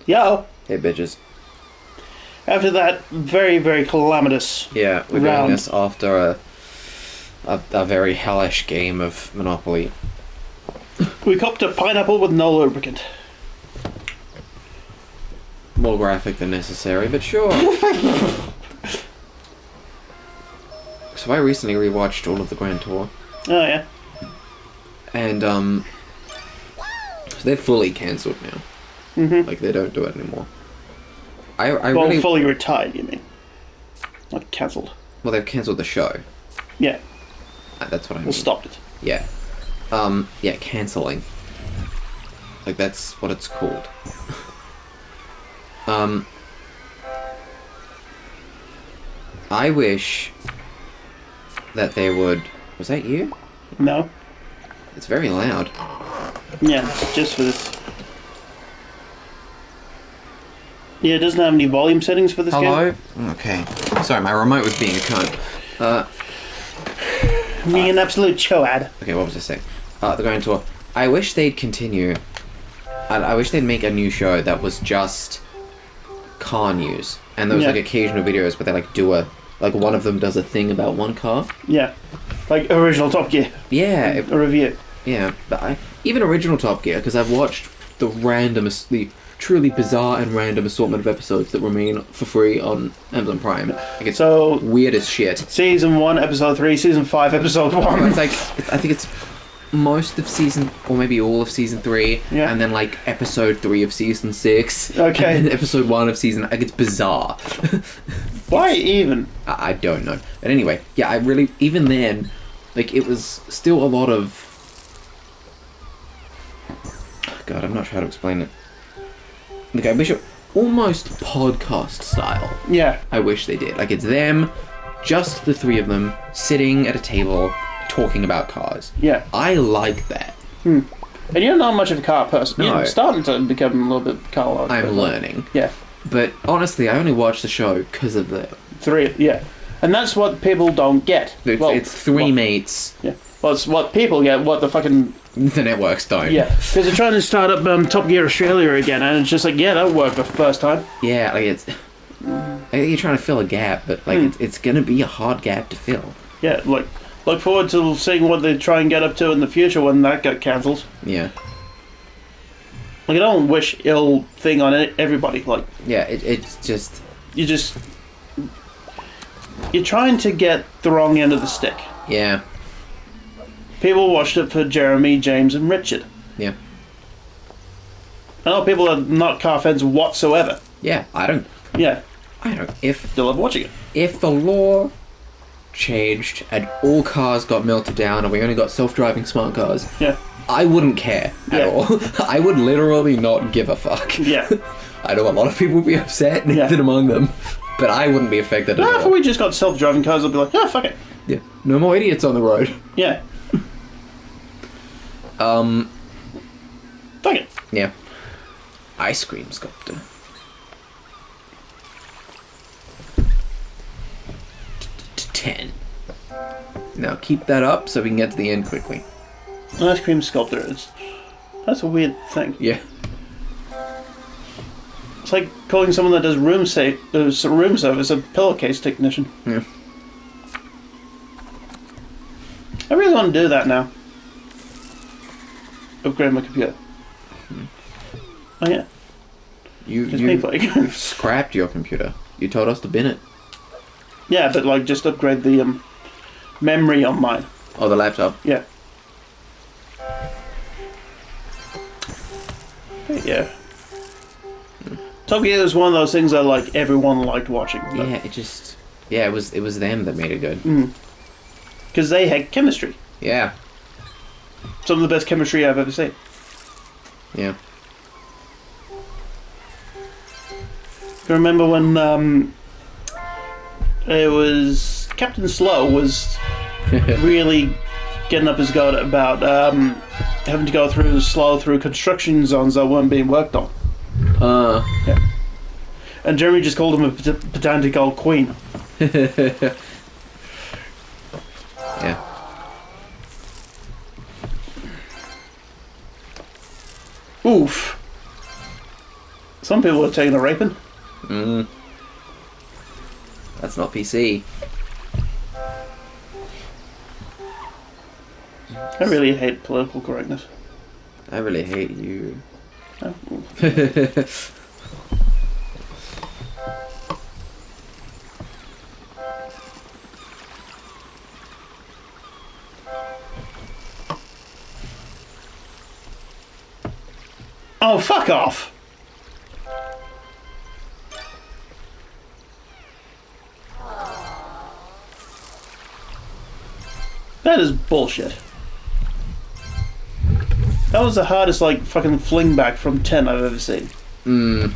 Yo. Hey, bitches. After that very, very calamitous Yeah, we're round. doing this after a very hellish game of Monopoly. We copped a pineapple with no lubricant. More graphic than necessary, but sure. So I recently rewatched all of the Grand Tour. Oh, yeah. And, so they're fully cancelled now. Mm-hmm. Like, they don't do it anymore. I Well, really... fully retired, you mean? Not cancelled. Well, they've cancelled the show. Yeah. That's what I mean. Well, stopped it. Yeah. Yeah, cancelling. Like, that's what it's called. I wish that they would... Was that you? No. It's very loud. Yeah, just for this. Yeah, it doesn't have any volume settings for this Hello? game. Okay. Sorry, my remote was being a cunt. Being an absolute choad. Okay, what was I saying? The Grand Tour. I wish they'd continue. I wish they'd make a new show that was just car news. And there was, like, occasional videos where they, like, do a... Like, one of them does a thing about one car. Yeah. Like original Top Gear. Yeah. A review. Yeah, but even original Top Gear, because I've watched the truly bizarre and random assortment of episodes that remain for free on Amazon Prime. Like, it's so weird as shit. Season 1, Episode 3, Season 5, Episode 1. It's like, I think it's most of season, or maybe all of season 3, yeah. and then like episode 3 of season 6, okay, and then episode 1 of season. Like, it's bizarre. Why even? I don't know. But anyway, yeah, I really, even then, like, it was still a lot of. God, I'm not sure how to explain it. Like, I wish it almost podcast style. Yeah. I wish they did. Like, it's them, just the three of them, sitting at a table, talking about cars. Yeah. I like that. And you're not much of a car person. No. You're starting to become a little bit car. I'm learning. Yeah. But honestly, I only watched the show because of the... Yeah. And that's what people don't get. It's three mates. Yeah. Well, it's what people get, what the fucking... The networks don't. Yeah. Because they're trying to start up Top Gear Australia again, and it's just like, yeah, that worked the first time. Yeah, like, it's... I think you're trying to fill a gap, but, like, it's gonna be a hard gap to fill. Yeah, like, look forward to seeing what they try and get up to in the future when that got cancelled. Yeah. Like, I don't wish ill thing on everybody. Like, yeah, it's just... You're trying to get the wrong end of the stick. Yeah. People watched it for Jeremy, James, and Richard. Yeah. I know people are not car fans whatsoever. Yeah, I don't... Yeah. I don't... If... They love watching it. If the law changed and all cars got melted down and we only got self-driving smart cars... Yeah. I wouldn't care at all. I would literally not give a fuck. Yeah. I know a lot of people would be upset, Nathan among them, but I wouldn't be affected at all. If we just got self-driving cars, I'd be like, oh, fuck it. Yeah. No more idiots on the road. Yeah. Fuck it. Yeah. Ice cream sculptor. Ten. Now keep that up so we can get to the end quickly. Ice cream sculptor is... That's a weird thing. Yeah. It's like calling someone that does room service a pillowcase technician. Yeah. I really want to do that now. Upgrade my computer. Oh yeah. You scrapped your computer. You told us to bin it. Yeah, but like just upgrade the memory on mine. Oh, the laptop. Yeah. Yeah. Top Gear is one of those things that like everyone liked watching. Yeah, it was them that made it good. Because they had chemistry. Yeah. Some of the best chemistry I've ever seen. Yeah. I remember when it was Captain Slow was really getting up his goat about having to go through construction zones that weren't being worked on. Yeah. And Jeremy just called him a pedantic old queen. Yeah. Oof. Some people are taking a raping. That's not PC. I really hate political correctness. I really hate you. Oh. Oh, fuck off! That is bullshit. That was the hardest, like, fucking fling back from 10 I've ever seen. If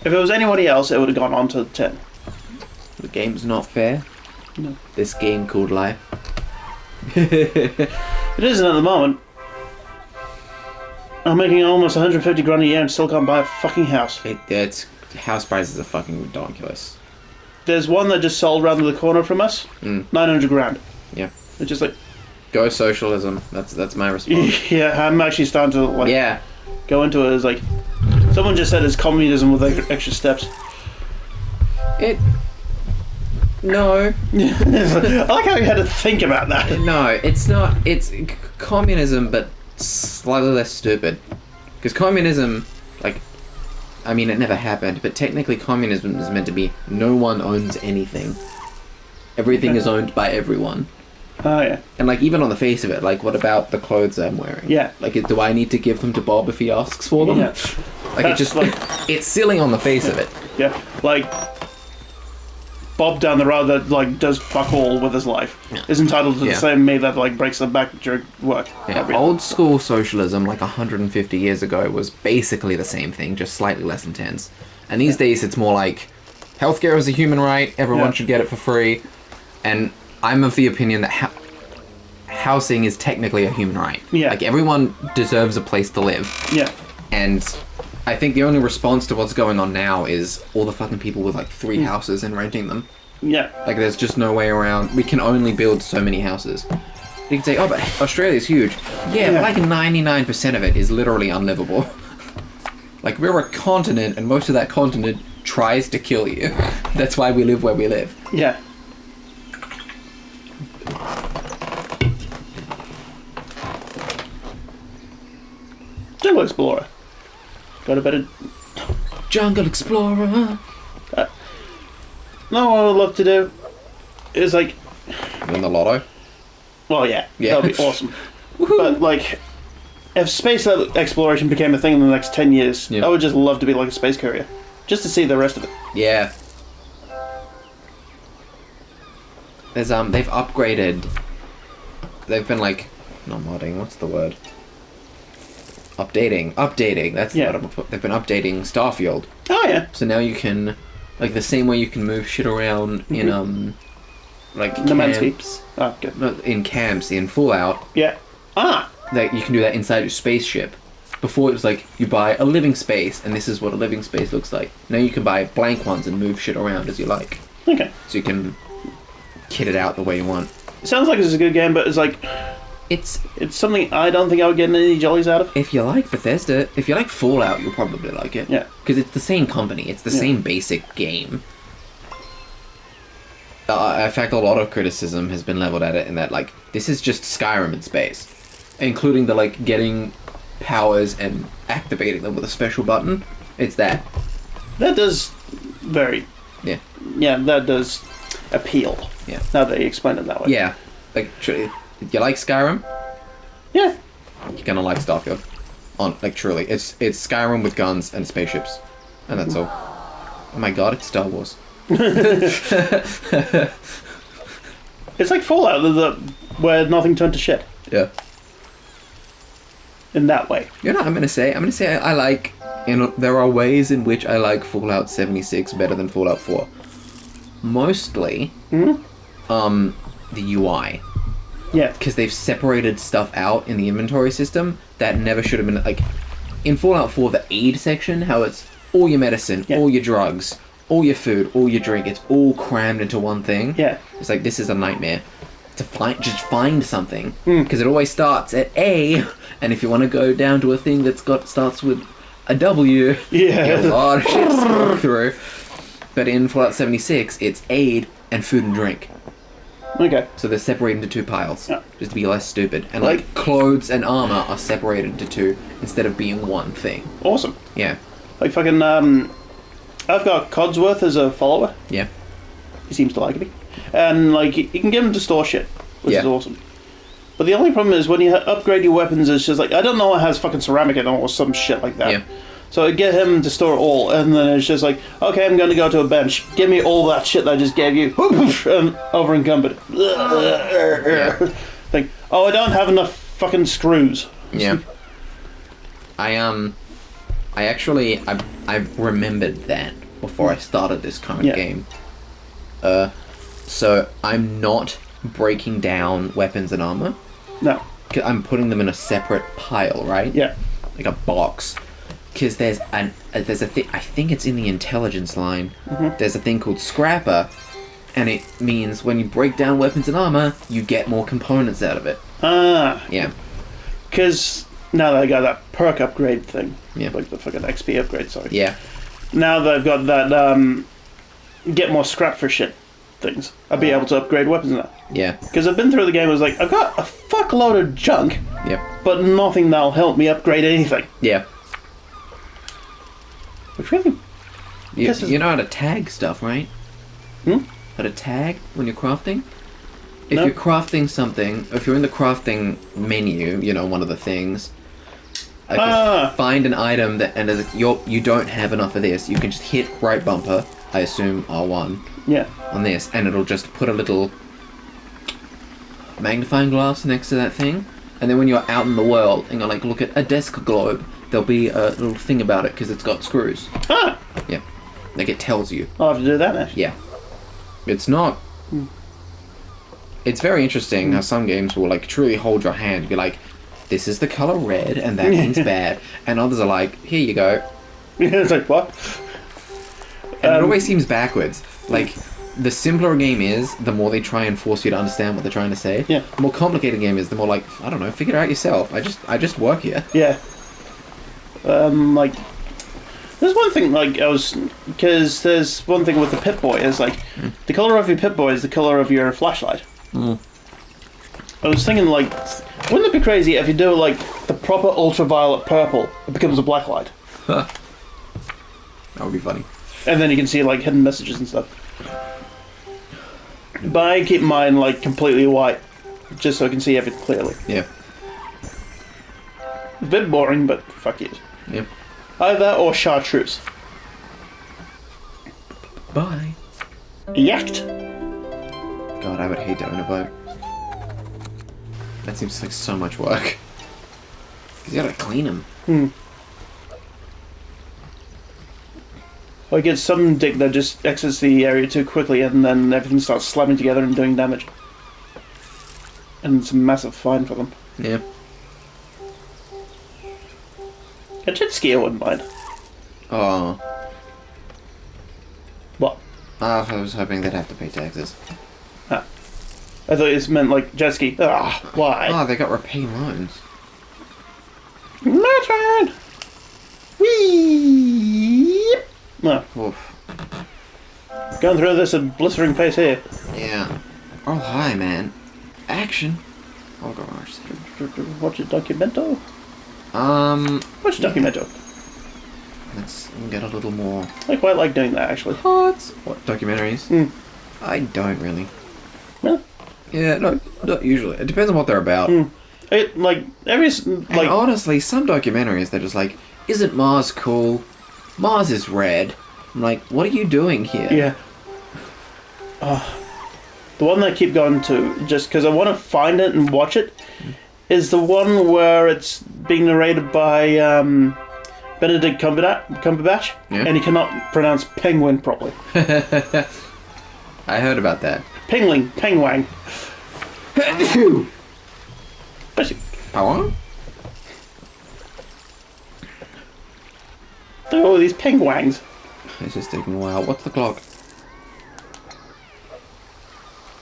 it was anybody else, it would have gone on to 10. The game's not fair. No. This game called life. It isn't at the moment. I'm making almost 150 grand a year and still can't buy a fucking house. It's house prices are fucking ridiculous. There's one that just sold round the corner from us. 900 grand. Yeah. It's just like... Go socialism. That's my response. Yeah, I'm actually starting to, like... Go into it as, like... Someone just said it's communism with extra steps. No. I like how you had to think about that. No, it's not. It's communism, but slightly less stupid. Because communism, like... I mean, it never happened, but technically communism is meant to be no one owns anything. Everything is owned by everyone. Oh, yeah. And, like, even on the face of it, like, what about the clothes I'm wearing? Yeah. Like, do I need to give them to Bob if he asks for them? Yeah. Like, it just, like, it's silly on the face of it. Yeah, like... Bob down the road that, like, does fuck all with his life is entitled to the same me that, like, breaks their back during work. Yeah, old school socialism, like 150 years ago, was basically the same thing, just slightly less intense. And these days, it's more like, healthcare is a human right, everyone should get it for free. And I'm of the opinion that housing is technically a human right. Yeah. Like, everyone deserves a place to live. Yeah. And I think the only response to what's going on now is all the fucking people with, like, 3 houses and renting them. Yeah. Like, there's just no way around. We can only build so many houses. You can say, oh, but Australia's huge. Yeah, but like 99% of it is literally unlivable. Like, we're a continent, and most of that continent tries to kill you. That's why we live where we live. Yeah. Jungle Explorer. Got a better... Jungle Explorer! No, what I would love to do is, like... Win the lotto? Well, yeah. Yeah. That would be awesome. But, like, if space exploration became a thing in the next 10 years, I would just love to be like a space courier. Just to see the rest of it. Yeah. There's, they've upgraded... They've been, like... Not modding, what's the word? Updating, that's the word I'm put. They've been updating Starfield. Oh yeah. So now you can, like, the same way you can move shit around in like camps. In camps in Fallout. Yeah. That you can do that inside your spaceship. Before it was like you buy a living space, and this is what a living space looks like. Now you can buy blank ones and move shit around as you like. Okay. So you can kit it out the way you want. It sounds like it's a good game, but it's like. It's something I don't think I would get any jollies out of. If you like Bethesda, if you like Fallout, you'll probably like it. Yeah. Because it's the same company. It's the same basic game. In fact, a lot of criticism has been leveled at it in that, like, this is just Skyrim in space. Including the, like, getting powers and activating them with a special button. It's that. That does very... Yeah. Yeah, that does appeal. Yeah. Now that you explain it that way. Yeah. Like, you like Skyrim? Yeah. You're gonna like Starfield. Like, truly. It's Skyrim with guns and spaceships. And that's all. Oh my god, it's Star Wars. It's like Fallout, where nothing turned to shit. Yeah. In that way. You know what I'm gonna say? I'm gonna say I like... there are ways in which I like Fallout 76 better than Fallout 4. Mostly... the UI. Yeah. Because they've separated stuff out in the inventory system that never should have been... Like, in Fallout 4, the aid section, how it's all your medicine, all your drugs, all your food, all your drink, it's all crammed into one thing. Yeah. It's like, this is a nightmare. To just find something. Because it always starts at A, and if you want to go down to a thing that's starts with a W. Yeah. Get a lot of shit to go through. But in Fallout 76, it's aid and food and drink. Okay. So they're separated into 2 piles, Yeah. just to be less stupid. And like clothes and armor are separated into 2 instead of being one thing. Awesome. Yeah. Like fucking I've got Codsworth as a follower. Yeah. He seems to like me, and like you can get him to store shit, which is awesome. But the only problem is when you upgrade your weapons, it's just like I don't know what has fucking ceramic in it or some shit like that. Yeah. So I get him to store it all, and then it's just like, okay, I'm going to go to a bench. Give me all that shit that I just gave you. And over encumbered. Think, oh, I don't have enough fucking screws. Yeah. I remembered that before I started this current game. So I'm not breaking down weapons and armor. No. I'm putting them in a separate pile, right? Yeah. Like a box. Because there's a thing, I think it's in the intelligence line. There's a thing called Scrapper, and it means when you break down weapons and armor, you get more components out of it. Ah. Yeah. Because now that I got that perk upgrade thing. Yeah. Like the fucking XP upgrade, sorry. Yeah. Now that I've got that, get more scrap for shit things, I'll be able to upgrade weapons now. Yeah. Because I've been through the game, I was like, I've got a fuckload of junk, Yep. but nothing that'll help me upgrade anything. Yeah. Which really... You know how to tag stuff, right? Hmm? How to tag when you're crafting? If No. you're crafting something, if you're in the crafting menu, you know, one of the things, if you find an item that, and you don't have enough of this, you can just hit right bumper, I assume R1, Yeah. on this, and it'll just put a little magnifying glass next to that thing, and then when you're out in the world and you like look at a desk globe, there'll be a little thing about it because it's got screws. Ah! Yeah. Like it tells you. I'll have to do that now. Yeah. It's not... It's very interesting how some games will like truly hold your hand and be like, this is the color red and that means bad. And others are like, here you go. It's like, what? And it always seems backwards. Like, the simpler a game is, the more they try and force you to understand what they're trying to say. Yeah. The more complicated a game is, the more like, I don't know, figure it out yourself. I just work here. Yeah. Like, there's one thing, like, because there's one thing with the Pip-Boy, is like, the color of your Pip-Boy is the color of your flashlight. I was thinking, like, wouldn't it be crazy if you do, like, the proper ultraviolet purple, it becomes a black light? That would be funny. And then you can see, like, hidden messages and stuff. But I keep mine, like, completely white, just so I can see everything clearly. Yeah. A bit boring, but fuck it. Yeah. Either or chartreuse. Bye. Yacht. God, I would hate to own a boat. That seems like so much work. 'Cause you gotta clean them. Or you get some dick that just exits the area too quickly and then everything starts slamming together and doing damage. And it's a massive fine for them. Yeah. A jet ski I wouldn't mind. Oh. What? I was hoping they'd have to pay taxes. Ah. I thought it meant like jet ski. Ah, why? Oh, they got repay loans. My turn! Whee! No. Oof. Going through this at blistering pace here. Yeah. Oh, hi, man. Action. Oh, gosh. Watch a documento? Watch a documento. Let's get a little more... I quite like doing that, actually. What? What, documentaries? I don't really. Really? Yeah, no, not usually. It depends on what they're about. It, like, every... And like, honestly, some documentaries, they're just like, isn't Mars cool? Mars is red. I'm like, what are you doing here? yeah. The one that I keep going to, just because I want to find it and watch it, is the one where it's being narrated by Benedict Cumberbatch, and he cannot pronounce penguin properly. I heard about that. Pingling, pengwang. Bless you. Power? Oh, these pengwangs. It's just taking a while. What's the clock?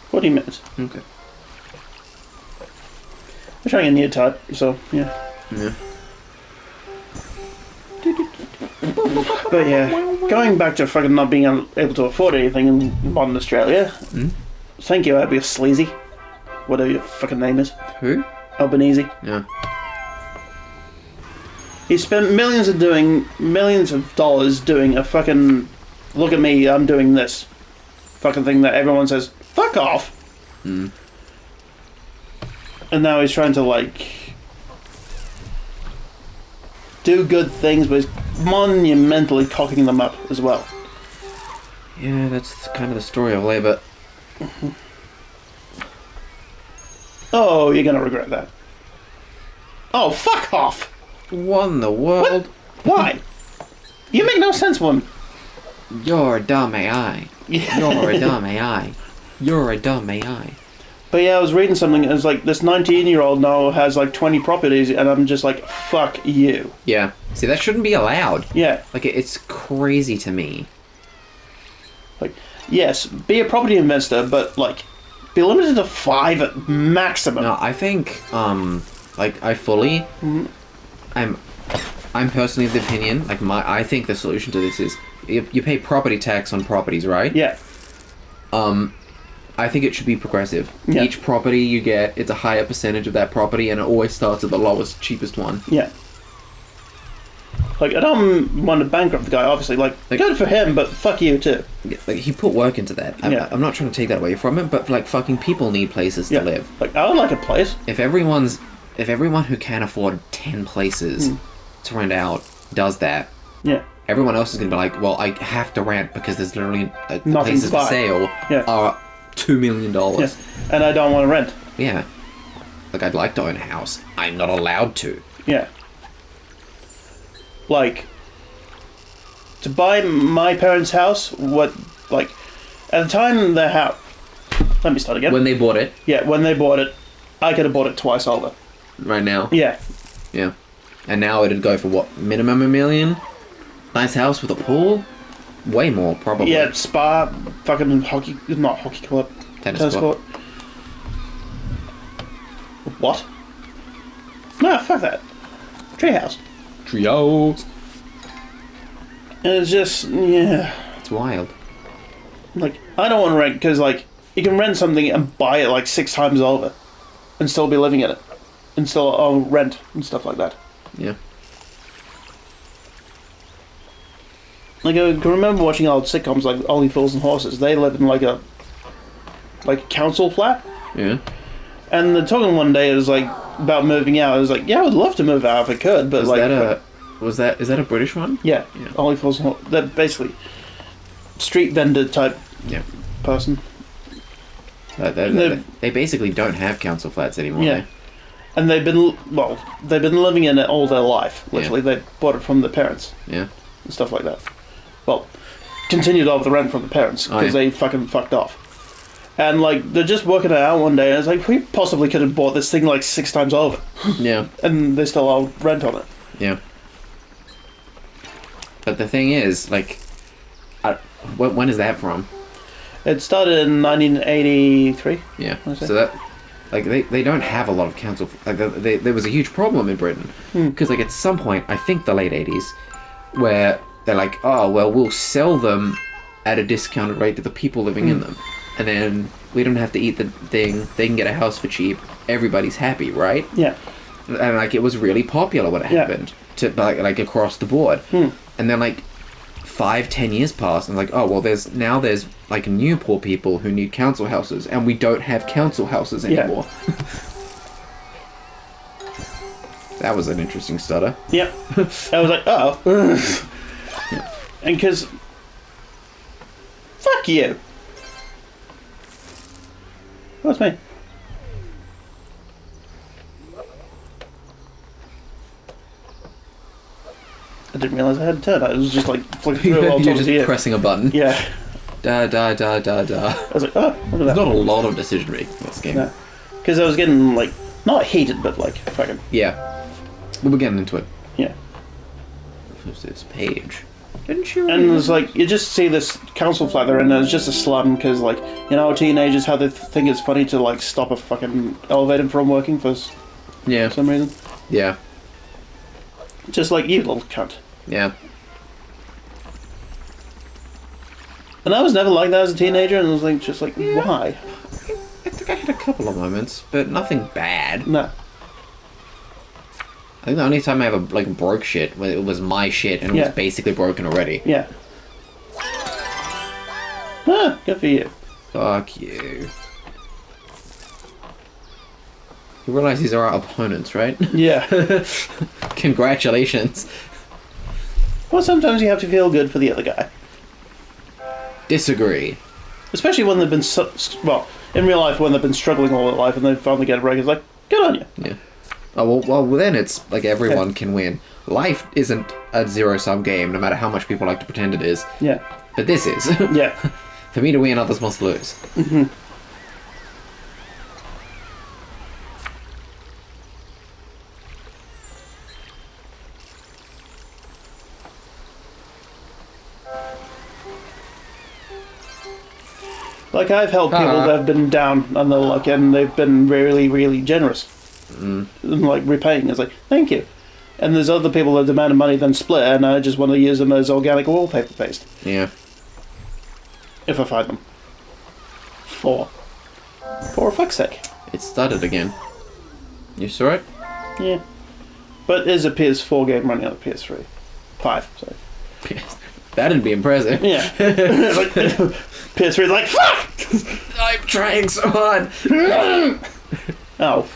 40 minutes. Okay. I'm trying a near type, so yeah. Yeah. But yeah, going back to fucking not being able to afford anything in modern Australia. Thank you, Abby Sleazy. Whatever your fucking name is. Who? Albanese. Yeah. He spent millions of dollars doing a fucking, look at me, I'm doing this fucking thing that everyone says, fuck off. And now he's trying to, like, do good things, but he's monumentally cocking them up as well. Yeah, that's kind of the story of Labour. Oh, you're gonna regret that. Oh, fuck off! What in the world? What? Why? You make no sense, woman. You're a dumb AI. You're a dumb AI. You're a dumb AI. But yeah, I was reading something, it was like, this 19-year-old now has like 20 properties, and I'm just like, fuck you. Yeah. See, that shouldn't be allowed. Yeah. Like, it's crazy to me. Like, yes, be a property investor, but like, be limited to 5 at maximum. No, I think, like, I fully... I'm personally of the opinion, like, I think the solution to this is, you pay property tax on properties, right? Yeah. I think it should be progressive. Yeah. Each property you get, it's a higher percentage of that property, and it always starts at the lowest, cheapest one. Yeah. Like, I don't want to bankrupt the guy, obviously. Like, good for him, but fuck you too. Like, he put work into that. I'm not trying to take that away from him, but like, fucking people need places to live. Like, I would like a place. If everyone who can afford 10 places to rent out does that, everyone else is gonna be like, well, I have to rent because there's literally the places for sale are $2 million. Yeah. And I don't want to rent. Yeah. Like, I'd like to own a house. I'm not allowed to. Yeah. Like, to buy my parents' house, at the time their house... Let me start again. When they bought it. Yeah, when they bought it, I could have bought it twice over. Right now. Yeah. Yeah. And now it'd go for what? Minimum $1 million? Nice house with a pool? Way more, probably. Yeah, spa, fucking hockey... Not hockey club. Tennis court. What? No, fuck that. Treehouse. Trios. And it's just, yeah. It's wild. Like, I don't want to rent, because, like, you can rent something and buy it, like, 6 times over. And still be living in it. And still own rent and stuff like that. Yeah. Like, I can remember watching old sitcoms like Only Fools and Horses. They live in, like a council flat. Yeah. And they're talking one day, it was, like, about moving out. I was like, yeah, I would love to move out if I could, but, is that a British one? Yeah. Only Fools and Horses. They're basically street vendor type person. They basically don't have council flats anymore. Yeah. And they've been living in it all their life. Literally, they bought it from their parents. Yeah. And stuff like that. Well, continued over the rent from the parents because they fucking fucked off. And like, they're just working it out one day, and it's like, we possibly could have bought this thing like 6 times over. Yeah. And they still owe rent on it. Yeah. But the thing is, like, when is that from? It started in 1983. Yeah. So that, like, they don't have a lot of council. Like, there was a huge problem in Britain because, like, at some point, I think the late 80s, where they're like, oh well, we'll sell them at a discounted rate to the people living in them, and then we don't have to eat the thing. They can get a house for cheap. Everybody's happy, right? Yeah. And like, it was really popular when it happened to like across the board. And then like 5-10 years passed, and like, oh well, there's like new poor people who need council houses, and we don't have council houses anymore. That was an interesting stutter. Yep. I was like, oh. And because, fuck you. What's me? I didn't realise I had to turn. I was just like flicking through all You're just pressing a button. Yeah. Da da da da da. I was like, oh, look at that. There's not a lot of decision making in this game. Because I was getting like, not heated, but like fucking. Yeah. We're getting into it. Yeah. Who's this page? Didn't you? And it's like, you just see this council flat there, and it's just a slum because, like, you know, teenagers, how they think it's funny to like stop a fucking elevator from working for some reason. Yeah. Just like you, little cunt. Yeah. And I was never like that as a teenager, and I was like, just like, why? I think I had a couple of moments, but nothing bad. No. I think the only time I ever like broke shit, it was my shit, and it was basically broken already. Yeah. Ah, good for you. Fuck you. You realize these are our opponents, right? Yeah. Congratulations. Well, sometimes you have to feel good for the other guy. Disagree. Especially when they've been, well, in real life, when they've been struggling all their life and they finally get a break, it's like, good on you. Yeah. Oh, well, then it's like everyone can win. Life isn't a zero-sum game, no matter how much people like to pretend it is. Yeah. But this is. Yeah. For me to win, others must lose. Mm-hmm. Like, I've helped people that have been down on their luck, and they've been really, really generous. And, like, repaying. It's like, thank you. And there's other people that demanded money then split, and I just want to use them as organic wallpaper paste. Yeah. If I find them. For fuck's sake. It started again. You saw it? Yeah. But there's a PS4 game running on a PS3. 5, sorry. That'd be impressive. Yeah. Like, PS3 is like, fuck! I'm trying so hard. Oh.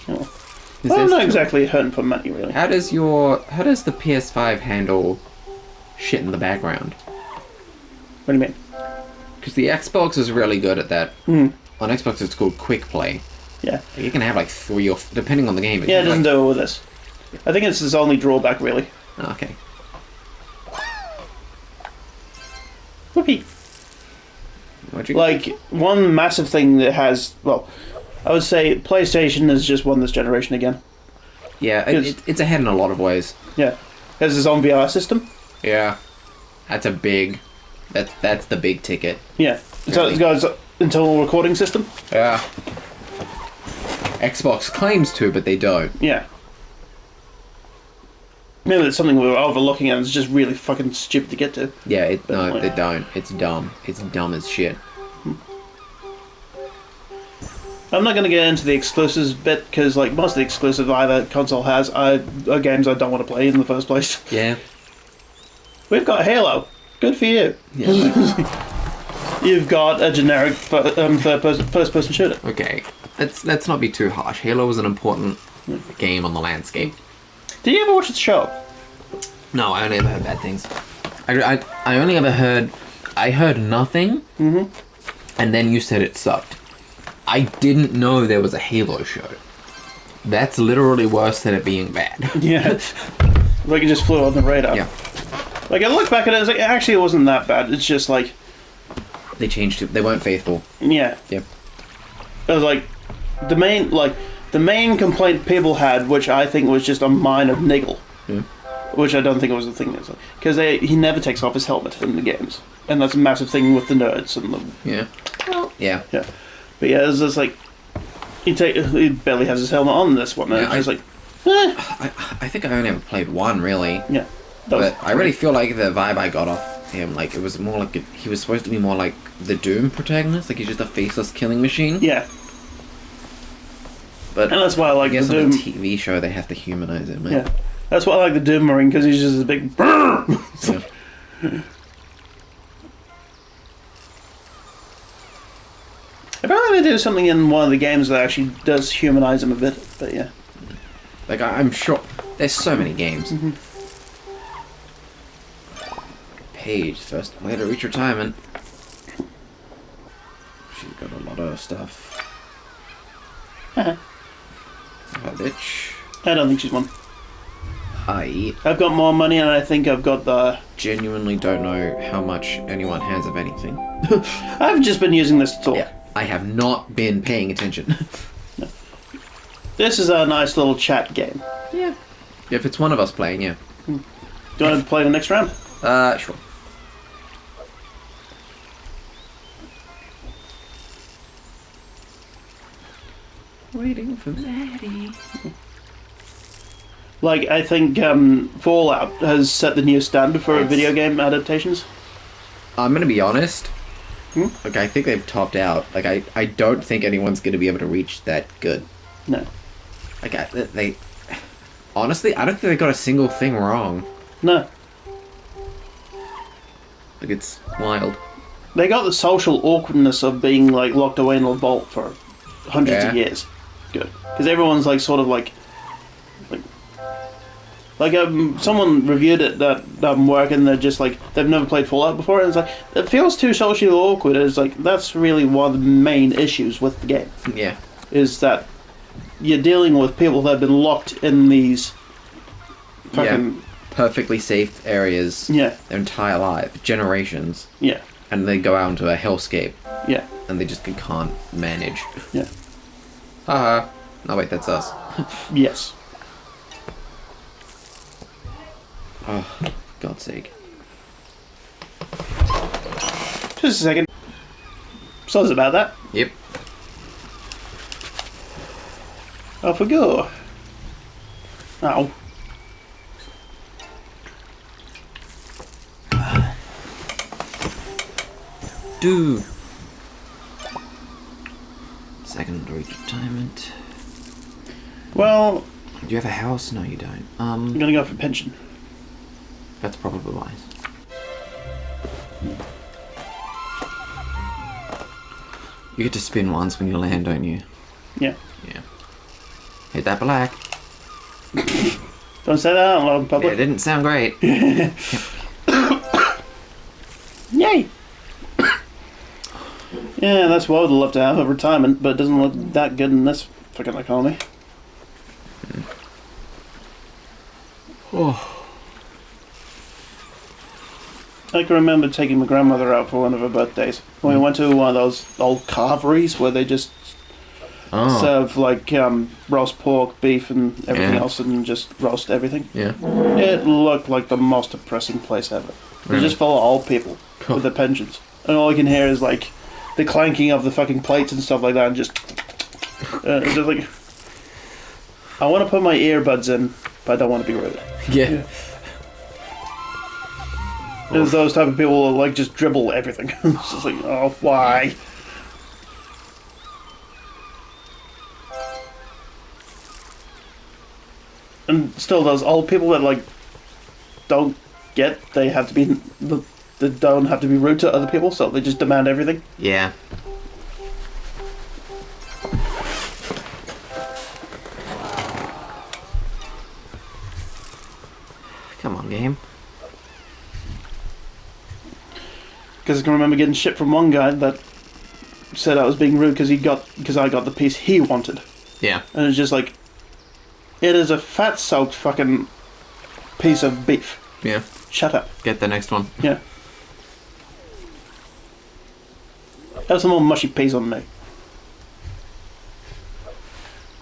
Well, I'm not exactly hurting for money, really. How does the PS5 handle shit in the background? What do you mean? Because the Xbox is really good at that. Mm. On Xbox, it's called Quick Play. Yeah. You can have like 3 or depending on the game. Yeah, it doesn't do it with this. I think it's his only drawback, really. Oh, okay. Whoopee. What'd you Like, one massive thing that has, well, I would say PlayStation has just won this generation again. Yeah, it's ahead in a lot of ways. Yeah. It has its own VR system. Yeah. That's a big... That's the big ticket. Yeah. So it's got its internal recording system. Yeah. Xbox claims to, but they don't. Yeah. Maybe it's something we were overlooking and it's just really fucking stupid to get to. Yeah, no, they don't. It's dumb. It's dumb as shit. I'm not going to get into the exclusives bit because, like, most of the exclusives either console has are games I don't want to play in the first place. Yeah. We've got Halo. Good for you. Yeah. You've got a generic first-person shooter. Okay. Let's not be too harsh. Halo was an important game on the landscape. Did you ever watch the show? No, I only ever heard bad things. I only ever heard... I heard nothing, and then you said it sucked. I didn't know there was a Halo show. That's literally worse than it being bad. Yeah. Like it just flew on the radar. Yeah. Like I look back at it, it's like actually it wasn't that bad. It's just like They changed it. They weren't faithful. yeah. Yeah. It was like the main complaint people had, which I think was just a minor niggle, which I don't think it was a thing. Because he never takes off his helmet in the games, and that's a massive thing with the nerds and the Yeah. Well, yeah. yeah. But yeah, it's just like he barely has his helmet on in this one. And Yeah, it's just like eh. I think I only ever played one, really. Yeah. But I really feel like the vibe I got off him, like, it was more like... he was supposed to be more like the Doom protagonist. Like, he's just a faceless killing machine. Yeah. But and that's why I like I guess the on Doom. a TV show, they have to humanize him, man. Yeah. That's why I like the Doom Marine, because he's just a big... Yeah. Apparently they do something in one of the games that actually does humanize him a bit, but yeah. Like, I'm sure... There's so many games. Page, first way to reach retirement. She's got a lot of stuff. Uh-huh. Oh, bitch. I don't think she's one. I I've got more money and I think I've got the... genuinely don't know how much anyone has of anything. I've just been using this to talk. Yeah, I have not been paying attention. No. This is a nice little chat game. Yeah. If it's one of us playing, yeah. Do you want to play the next round? Sure. Waiting for Maddie. Like, I think Fallout has set the new standard for video game adaptations. I'm gonna be honest. Hmm? Like, I think they've topped out. Like, I don't think anyone's gonna be able to reach that good. No. Like, they... Honestly, I don't think they got a single thing wrong. No. Like, it's wild. They got the social awkwardness of being, like, locked away in a vault for hundreds of years. Good. Because everyone's, like, sort of, like... someone reviewed it that work, and they're just like, they've never played Fallout before, and it's like, it feels too socially awkward. It's like, that's really one of the main issues with the game. Yeah. Is that you're dealing with people that have been locked in these fucking... perfectly safe areas. Yeah. Their entire life. Generations. Yeah. And they go out into a hellscape. Yeah. And they just can't manage. Yeah. Haha. No, wait, that's us. Yes. Oh, God's sake. Just a second. So it's about that. Yep. Off we go. Ow. Do. Second retirement. Well... Do you have a house? No, you don't. I'm gonna go for pension. That's probably wise. You get to spin once when you land, don't you? Yeah. Yeah. Hit that black. Don't say that out loud in public. Yeah, it didn't sound great. Yay! Yeah, that's what I would love to have, a retirement, but it doesn't look that good in this fucking economy. Oh. I can remember taking my grandmother out for one of her birthdays. We went to one of those old carveries where they just serve like roast pork, beef, and everything else, and just roast everything. Yeah. It looked like the most depressing place ever. It just full of old people with their pensions, and all you can hear is like the clanking of the fucking plates and stuff like that, and just like, I want to put my earbuds in, but I don't want to be rude. Yeah. There's those type of people that like just dribble everything. It's just like, oh, why? And still, those old people that like don't get they have to be they don't have to be rude to other people, so they just demand everything. Yeah. Come on, game. Because I can remember getting shit from one guy that said I was being rude because I got the piece he wanted. Yeah. And it's just like, it is a fat-soaked fucking piece of beef. Yeah. Shut up. Get the next one. Yeah. Have some more mushy peas on me.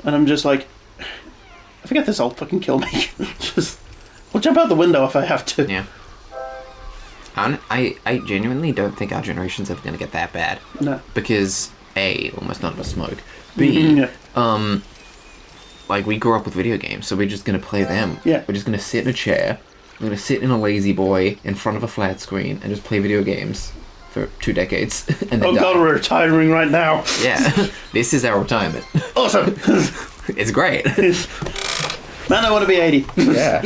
And I'm just like, I forget this will fucking kill me. Just, I'll jump out the window if I have to. Yeah. I genuinely don't think our generation's ever going to get that bad. No. Because, A, almost none of us smoke. B, like, we grew up with video games, so we're just going to play them. Yeah. We're just going to sit in a chair, we're going to sit in a lazy boy in front of a flat screen and just play video games for 2 decades. And then God, we're retiring right now. Yeah. This is our retirement. Awesome. It's great. Man, I want to be 80. Yeah.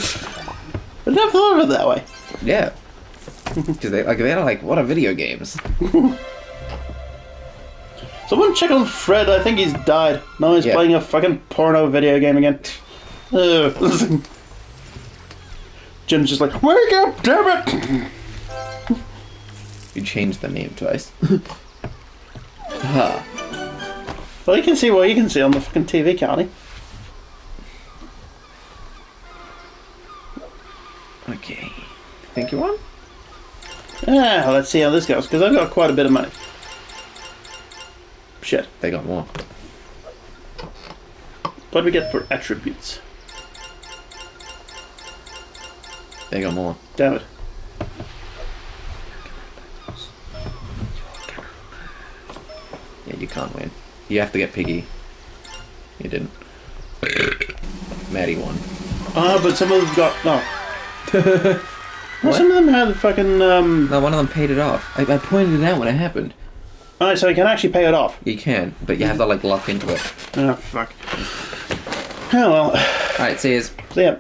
I never thought of it that way. Yeah. Because they're like, what are video games? Someone check on Fred. I think he's died. Now he's playing a fucking porno video game again. Jim's just like, wake up, damn it! You changed the name twice. Well, you can see what you can see on the fucking TV, can't he? Okay. Think you won? Let's see how this goes, because I've got quite a bit of money. Shit. They got more. What do we get for attributes? They got more. Damn it. Yeah, you can't win. You have to get Piggy. You didn't. Maddie won. Oh, but some of them got... Oh. Well, some of them had fucking... No, one of them paid it off. I pointed it out when it happened. Alright, so you can actually pay it off. You can, but you have to, like, lock into it. Oh, fuck. Oh, well. Alright, see yous. See ya.